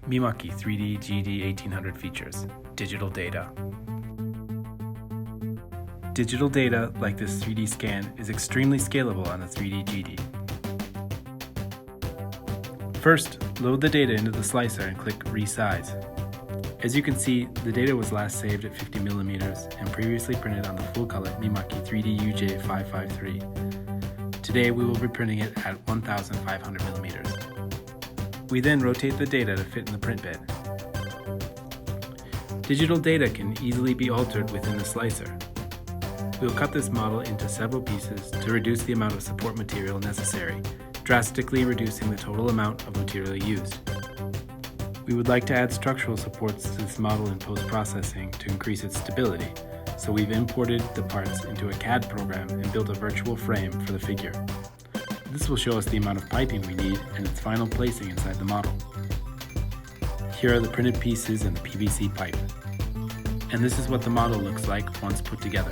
Mimaki 3D GD 1800 features, digital data. Digital data, like this 3D scan, is extremely scalable on the 3D GD. First, load the data into the slicer and click Resize. As you can see, the data was last saved at 50 millimeters and previously printed on the full-color Mimaki 3D UJ553. Today we will be printing it at 1,500 millimeters. We then rotate the data to fit in the print bed. Digital data can easily be altered within the slicer. We'll cut this model into several pieces to reduce the amount of support material necessary, drastically reducing the total amount of material used. We would like to add structural supports to this model in post-processing to increase its stability, so we've imported the parts into a CAD program and built a virtual frame for the figure. This will show us the amount of piping we need and its final placing inside the model. Here are the printed pieces and the PVC pipe. And this is what the model looks like once put together.